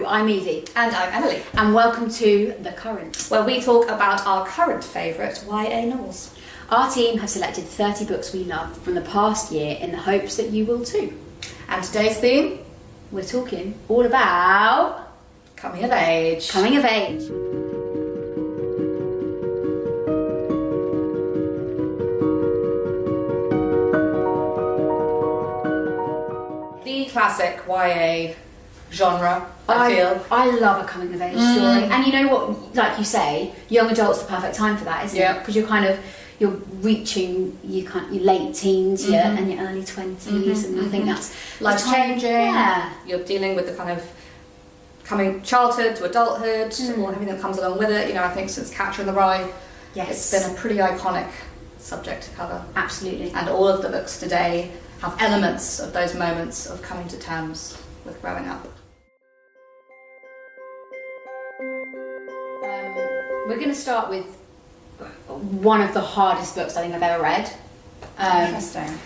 I'm Evie. And I'm Emily. And welcome to The Current, where we talk about our current favourite YA novels. Our team have selected 30 books we love from the past year in the hopes that you will too. And today's theme? We're talking all about... Coming of age. Coming of age. The classic YA genre, I feel. I love a coming of age story. And you know what, like you say, young adult's the perfect time for that, isn't it? Because you're reaching your late teens and your early 20s, and I think that's life changing. Yeah. You're dealing with the kind of coming childhood to adulthood, or everything that comes along with it. You know, I think since Catcher in the Rye, it's been a pretty iconic subject to cover. Absolutely. And all of the books today have elements of those moments of coming to terms with growing up. We're going to start with one of the hardest books I think I've ever read. Interesting.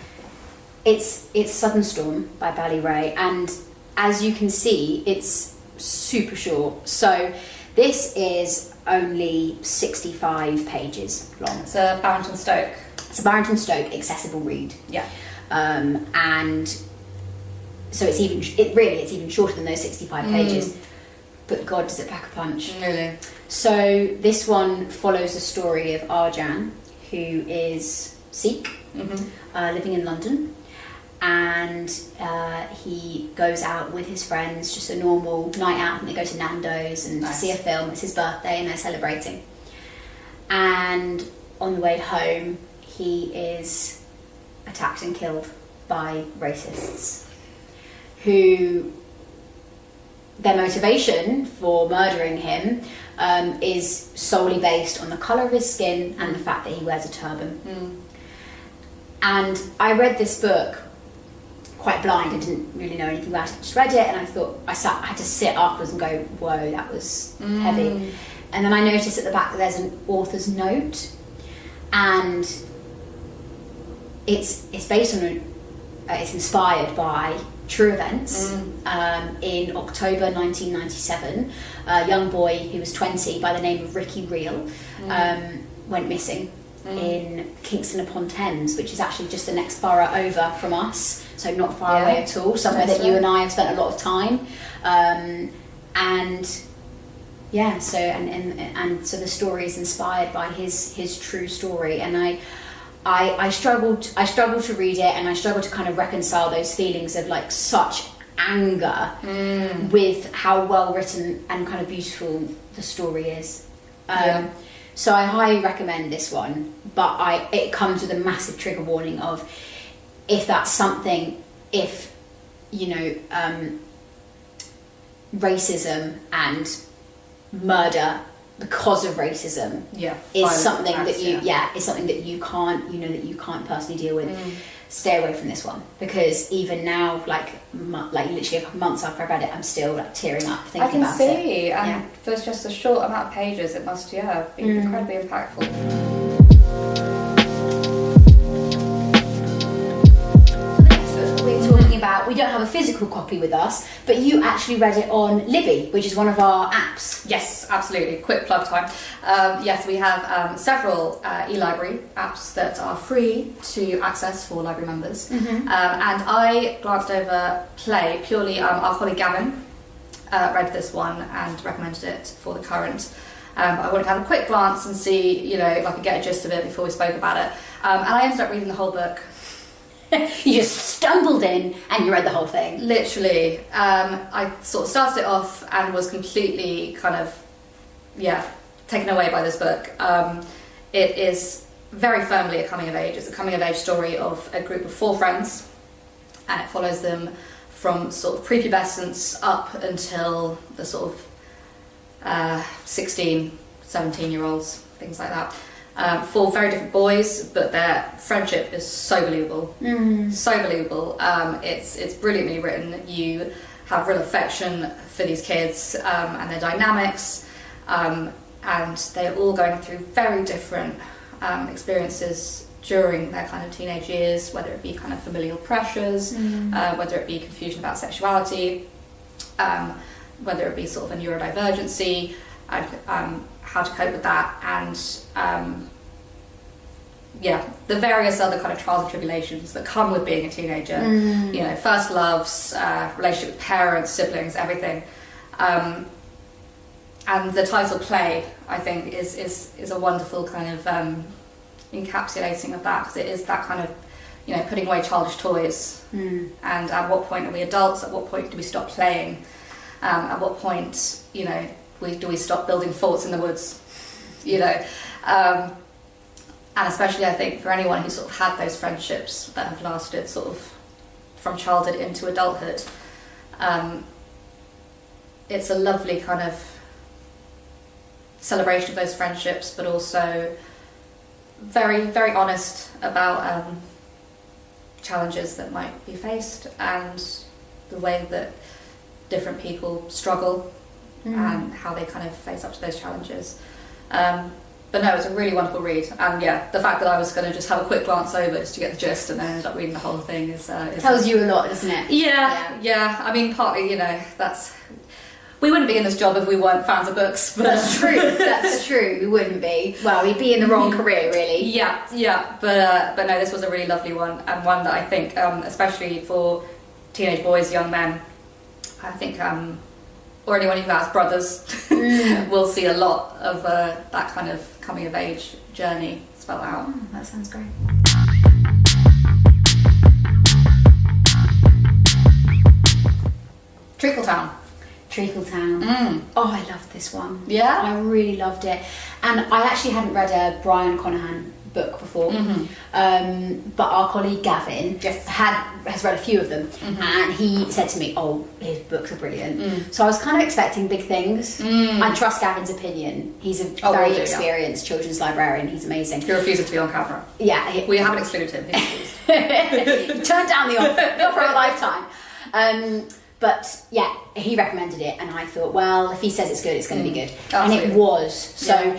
It's Southern Storm by Bali Rai, and as you can see, it's super short. So this is only 65 pages long. It's a Barrington Stoke. It's a Barrington Stoke accessible read. Yeah. And so it's even shorter than those 65 pages. But God, does it pack a punch. Really? So this one follows the story of Arjan, who is Sikh, living in London, and he goes out with his friends, just a normal night out, and they go to Nando's and see a film. It's his birthday and they're celebrating. And on the way home, he is attacked and killed by racists who... Their motivation for murdering him is solely based on the colour of his skin and the fact that he wears a turban. And I read this book quite blind. I didn't really know anything about it. I just read it and I thought, I had to sit afterwards and go, whoa, that was heavy. And then I noticed at the back that there's an author's note, and it's based on it's inspired by true events. In October 1997, a young boy who was 20 by the name of Ricky Reel went missing in Kingston upon Thames, which is actually just the next borough over from us, so not far away at all, somewhere that you and I have spent a lot of time. So the story is inspired by his true story, and I struggled to read it, and I struggled to kind of reconcile those feelings of like such anger with how well written and kind of beautiful the story is. So I highly recommend this one, but it comes with a massive trigger warning of if that's something, if racism and murder because of racism is something that you can't personally deal with. Stay away from this one, because even now, like literally months after I've read it, I'm still like tearing up thinking about it. I can see, and for just a short amount of pages, it must be incredibly impactful. We don't have a physical copy with us, but you actually read it on Libby, which is one of our apps. Yes, absolutely. Quick plug time. Yes, we have several e-library apps that are free to access for library members. And I glanced over Play purely. Our colleague Gavin read this one and recommended it for The Current. I wanted to have a quick glance and see, if I could get a gist of it before we spoke about it. And I ended up reading the whole book. You just stumbled in and you read the whole thing. Literally. I sort of started it off and was completely kind of, taken away by this book. It is very firmly a coming of age. It's a coming of age story of a group of 4 friends, and it follows them from sort of prepubescence up until the sort of 16, 17-year-olds, things like that. 4 very different boys, but their friendship is so believable. So believable. It's brilliantly written. You have real affection for these kids and their dynamics, and they're all going through very different experiences during their kind of teenage years, whether it be kind of familial pressures, whether it be confusion about sexuality. whether it be sort of a neurodivergency, and how to cope with that, and the various other kind of trials and tribulations that come with being a teenager. You know, first loves, relationship with parents, siblings, everything. And the title Play, I think, is a wonderful kind of encapsulating of that, because it is that kind of, you know, putting away childish toys. And at what point are we adults? At what point do we stop playing? At what point, you know, do we stop building forts in the woods? You know, and especially I think for anyone who sort of had those friendships that have lasted sort of from childhood into adulthood, it's a lovely kind of celebration of those friendships, but also very, very honest about challenges that might be faced and the way that different people struggle and how they kind of face up to those challenges. But no, it's a really wonderful read, and yeah, the fact that I was going to just have a quick glance over just to get the gist and then ended up reading the whole thing is tells you a lot, doesn't it? Yeah. I mean, partly, you know, we wouldn't be in this job if we weren't fans of books. But that's true. That's true. We wouldn't be. Well, we'd be in the wrong career, really. Yeah. But no, this was a really lovely one, and one that I think, especially for teenage boys, young men, I think, or anyone who has brothers, will see a lot of that kind of coming of age journey spelled out. That sounds great. Treacle Town. Oh, I loved this one. Yeah? I really loved it. And I actually hadn't read a Brian Conaghan book before, but our colleague Gavin has read a few of them, and he said to me, oh, his books are brilliant. So I was kind of expecting big things. I trust Gavin's opinion. He's a very experienced children's librarian. He's amazing. He refuses to be on camera. Yeah. We haven't excluded him. He turned down the offer of a lifetime. But yeah, he recommended it, and I thought, well, if he says it's good, it's going to be good. Absolutely. And it was. So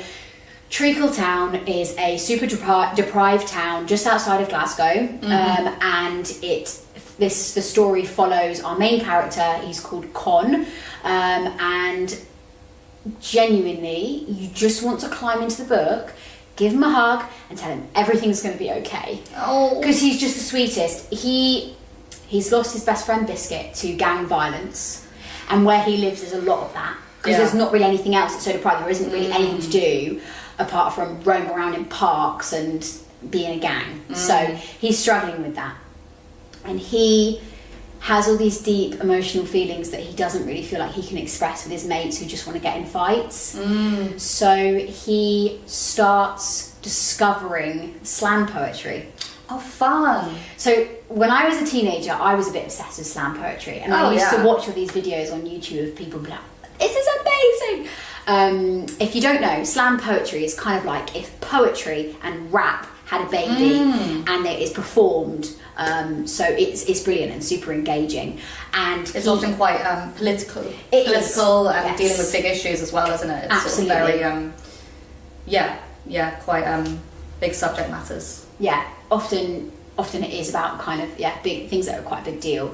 Treacle Town is a super deprived town just outside of Glasgow, and the story follows our main character. He's called Con, and genuinely, you just want to climb into the book, give him a hug, and tell him everything's going to be okay. Oh, because he's just the sweetest. He's lost his best friend Biscuit to gang violence, and where he lives there's a lot of that, because there's not really anything else. It's so deprived, there isn't really anything to do apart from roam around in parks and be in a gang. So he's struggling with that, and he has all these deep emotional feelings that he doesn't really feel like he can express with his mates who just want to get in fights. So he starts discovering slam poetry. Oh, fun. So when I was a teenager, I was a bit obsessed with slam poetry, and I used to watch all these videos on YouTube of people be like, this is amazing. If you don't know, slam poetry is kind of like if poetry and rap had a baby and it is performed. So it's brilliant and super engaging, and it's often quite political and dealing with big issues as well, isn't it? It's absolutely sort of very quite big subject matters. Yeah, often it is about kind of big things that are quite a big deal,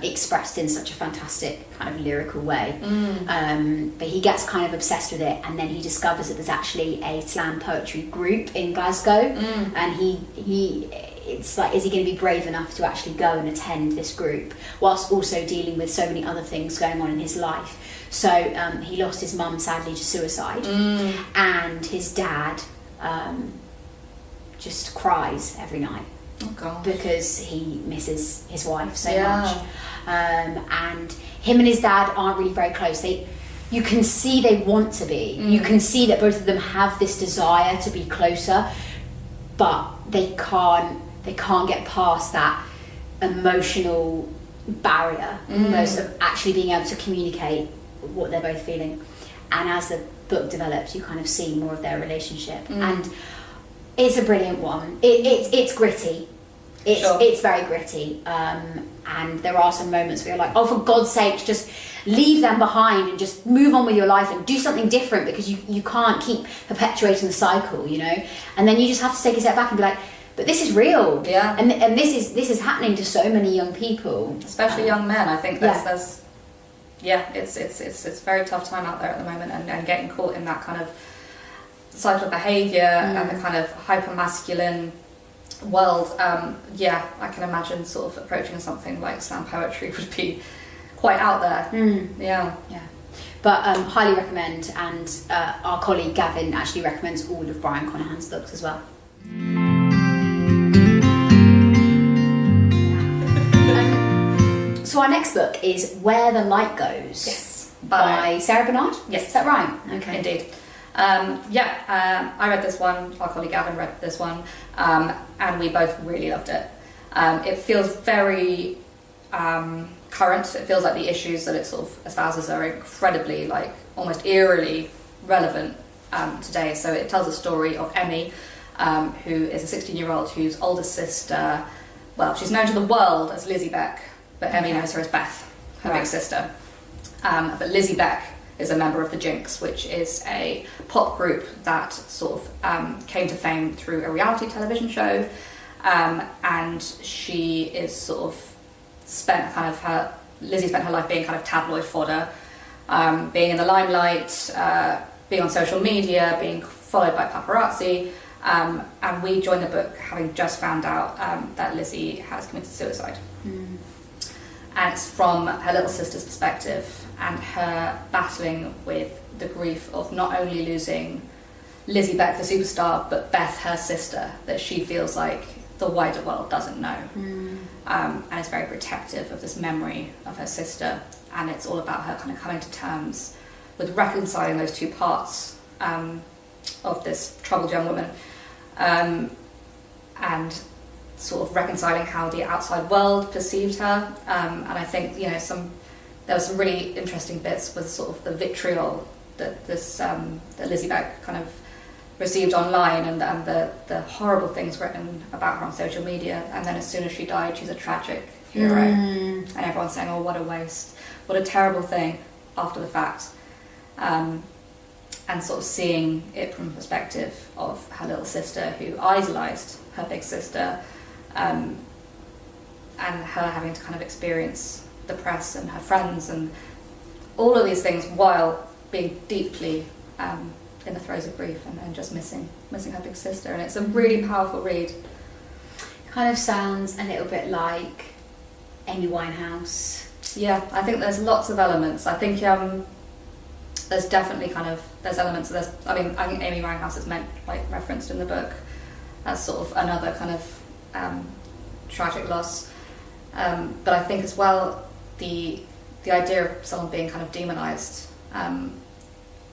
expressed in such a fantastic kind of lyrical way. But he gets kind of obsessed with it, and then he discovers that there's actually a slam poetry group in Glasgow, and it's like, is he going to be brave enough to actually go and attend this group whilst also dealing with so many other things going on in his life? So he lost his mum sadly to suicide, and his dad just cries every night. Oh God. Because he misses his wife so much, and him and his dad aren't really very close. You can see they want to be. You can see that both of them have this desire to be closer, but they can't get past that emotional barrier, almost, of actually being able to communicate what they're both feeling. And as the book develops, you kind of see more of their relationship, and it's a brilliant one. It's gritty. It's very gritty, and there are some moments where you're like, oh, for God's sake, just leave them behind and just move on with your life and do something different, because you can't keep perpetuating the cycle, you know. And then you just have to take a step back and be like, but this is real, and this is happening to so many young people, especially young men. I think there's it's a very tough time out there at the moment, and getting caught in that kind of cycle of behaviour and the kind of hyper-masculine world, I can imagine sort of approaching something like slam poetry would be quite out there. Yeah. But highly recommend, and our colleague Gavin actually recommends all of Brian Conaghan's books as well. So our next book is Where the Light Goes. Yes. By Sara Barnard? Yes. Is that right? Okay. Indeed. I read this one, our colleague Gavin read this one, and we both really loved it. It feels very current. It feels like the issues that it sort of espouses are incredibly, like, almost eerily relevant today. So it tells a story of Emmy, who is a 16-year-old whose older sister, well, she's known to the world as Lizzie Beck, but Emmy knows her as Beth, her big sister. But Lizzie Beck is a member of the Jinx, which is a pop group that sort of came to fame through a reality television show, and she is sort of Lizzie spent her life being kind of tabloid fodder, being in the limelight, being on social media, being followed by paparazzi, and we joined the book having just found out that Lizzie has committed suicide. And it's from her little sister's perspective, and her battling with the grief of not only losing Lizzie Beck, the superstar, but Beth, her sister, that she feels like the wider world doesn't know. And is very protective of this memory of her sister, and it's all about her kind of coming to terms with reconciling those two parts of this troubled young woman, and sort of reconciling how the outside world perceived her. And I think, there were some really interesting bits with sort of the vitriol that that Lizzie Beck kind of received online, and the horrible things written about her on social media. And then as soon as she died, she's a tragic hero, and everyone's saying, "Oh, what a waste! What a terrible thing!" after the fact. And sort of seeing it from the perspective of her little sister, who idolised her big sister, and her having to kind of experience the press and her friends and all of these things while being deeply in the throes of grief and just missing her big sister. And it's a really powerful read. Kind of sounds a little bit like Amy Winehouse. Yeah, I think there's lots of elements. I think there's definitely there's elements of this. I think Amy Winehouse is referenced in the book as sort of another kind of tragic loss. But I think as well the idea of someone being kind of demonised on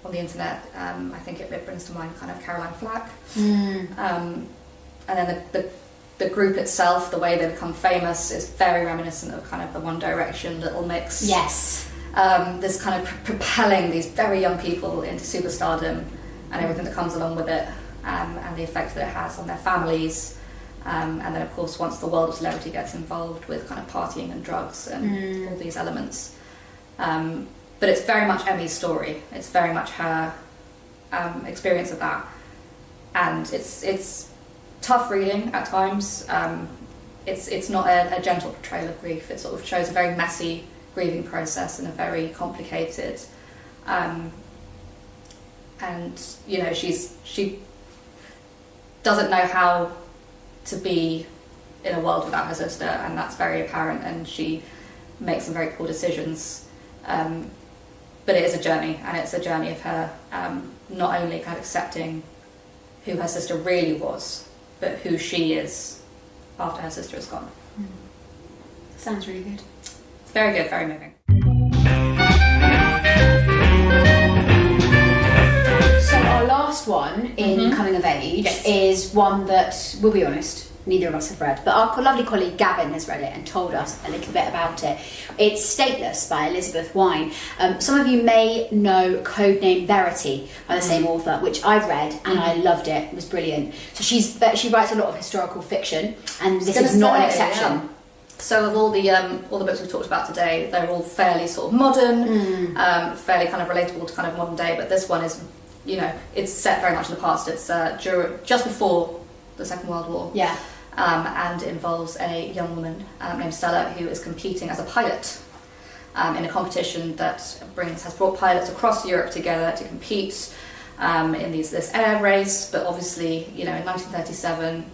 the internet, I think it brings to mind kind of Caroline Flack. And then the group itself, the way they become famous, is very reminiscent of kind of the One Direction Little Mix. Yes. This kind of propelling these very young people into superstardom and everything that comes along with it, and the effect that it has on their families. And then, of course, once the world of celebrity gets involved with kind of partying and drugs and all these elements. But it's very much Emmy's story. It's very much her experience of that. And it's tough reading at times. It's not a gentle portrayal of grief. It sort of shows a very messy grieving process and a very complicated. And, she doesn't know how to be in a world without her sister, and that's very apparent, and she makes some very poor decisions, but it is a journey, and it's a journey of her not only kind of accepting who her sister really was, but who she is after her sister is gone. Sounds really good. It's very good, very moving. So our last one in Coming of Age is one that, we'll be honest, neither of us have read, but our lovely colleague Gavin has read it and told us a little bit about it. It's Stateless by Elizabeth Wein. Some of you may know Codename Verity by the same author, which I've read and I loved it. It was brilliant. So she writes a lot of historical fiction, and this is not an exception. Yeah. So of all the books we've talked about today, they're all fairly sort of modern, fairly kind of relatable to kind of modern day, but this one is, it's set very much in the past. It's just before the Second World War. Yeah. And involves a young woman named Stella, who is competing as a pilot in a competition that has brought pilots across Europe together to compete in this air race. But obviously, in 1937,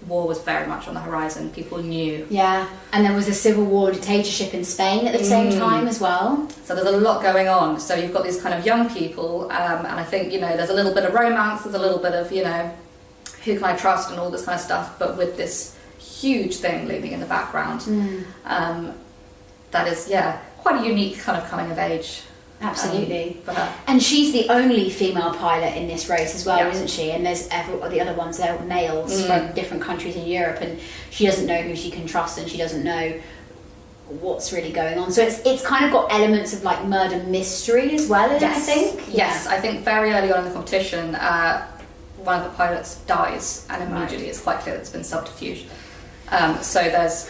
war was very much on the horizon. People knew. Yeah, and there was a civil war dictatorship in Spain at the same time as well. So there's a lot going on. So you've got these kind of young people, and I think, there's a little bit of romance, there's a little bit of, who can I trust and all this kind of stuff, but with this huge thing looming in the background. That is, quite a unique kind of coming of age. Absolutely. For her. And she's the only female pilot in this race as well, isn't she? And there's the other ones, they're males from different countries in Europe, and she doesn't know who she can trust, and she doesn't know what's really going on. So it's kind of got elements of like murder mystery as well, I think. Yes, I think very early on in the competition, one of the pilots dies, and immediately it's quite clear that it's been subterfuge. So there's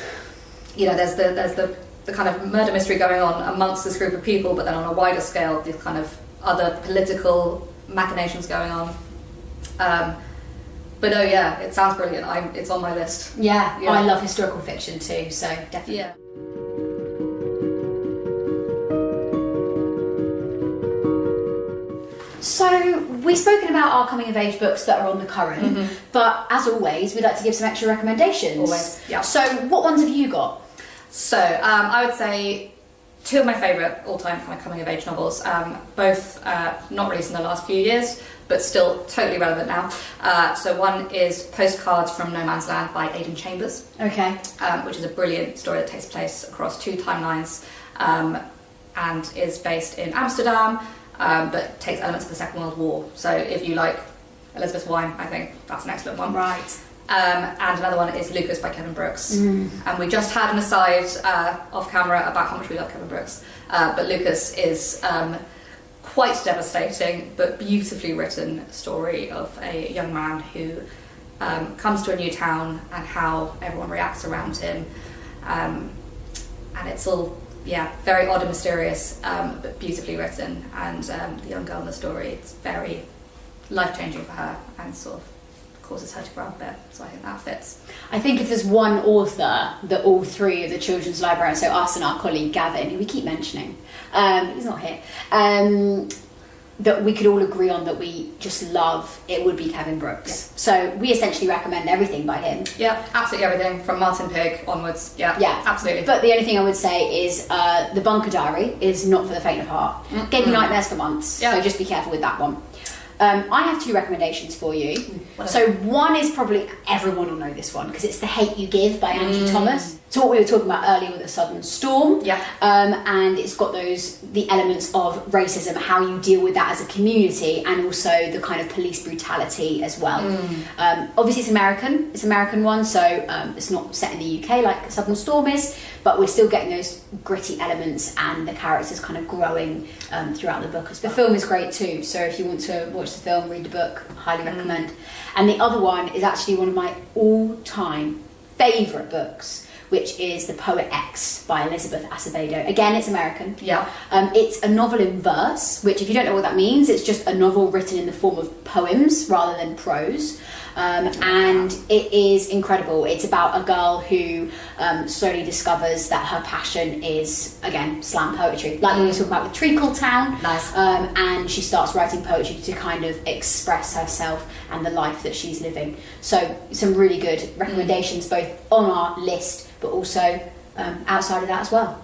the kind of murder mystery going on amongst this group of people, but then on a wider scale, these kind of other political machinations going on. But it sounds brilliant. It's on my list. Yeah, I love historical fiction too, so definitely. Yeah. So we've spoken about our coming of age books that are on the current, but as always, we'd like to give some extra recommendations. Always, yeah. So what ones have you got? So I would say two of my favourite all-time kind of coming-of-age novels, both not released in the last few years, but still totally relevant now. So one is Postcards from No Man's Land by Aidan Chambers, which is a brilliant story that takes place across two timelines and is based in Amsterdam, but takes elements of the Second World War. So if you like Elizabeth Wein, I think that's an excellent one. Right. And another one is Lucas by Kevin Brooks. And we just had an aside off camera about how much we love Kevin Brooks. But Lucas is quite devastating but beautifully written story of a young man who comes to a new town and how everyone reacts around him. And it's all, very odd and mysterious, but beautifully written. And the young girl in the story, it's very life-changing for her and sort of causes her to grow up a bit, so I think that fits. I think if there's one author that all three of the children's librarians, so us and our colleague Gavin, who we keep mentioning, he's not here, that we could all agree on that we just love, it would be Kevin Brooks. Yeah. So we essentially recommend everything by him. Yeah, absolutely everything, from Martin Pig onwards. Yeah, absolutely. But the only thing I would say is The Bunker Diary is not for the faint of heart. Gave me nightmares for months, so just be careful with that one. I have two recommendations for you. So one is probably, everyone will know this one, because it's The Hate U Give by Angie Thomas. So what we were talking about earlier with A Southern Storm. Yeah. And it's got the elements of racism, how you deal with that as a community, and also the kind of police brutality as well. Obviously it's an American one, so it's not set in the UK like A Southern Storm is, but we're still getting those gritty elements and the characters kind of growing throughout the book. The film is great too, so if you want to watch the film, read the book, highly recommend. And the other one is actually one of my all-time favourite books, which is The Poet X by Elizabeth Acevedo. Again, it's American. Yeah. It's a novel in verse, which if you don't know what that means, it's just a novel written in the form of poems rather than prose. And it is incredible. It's about a girl who slowly discovers that her passion is, again, slam poetry. Like we were talking about with Treacle Town. Nice. And she starts writing poetry to kind of express herself and the life that she's living. So some really good recommendations, both on our list, but also outside of that as well.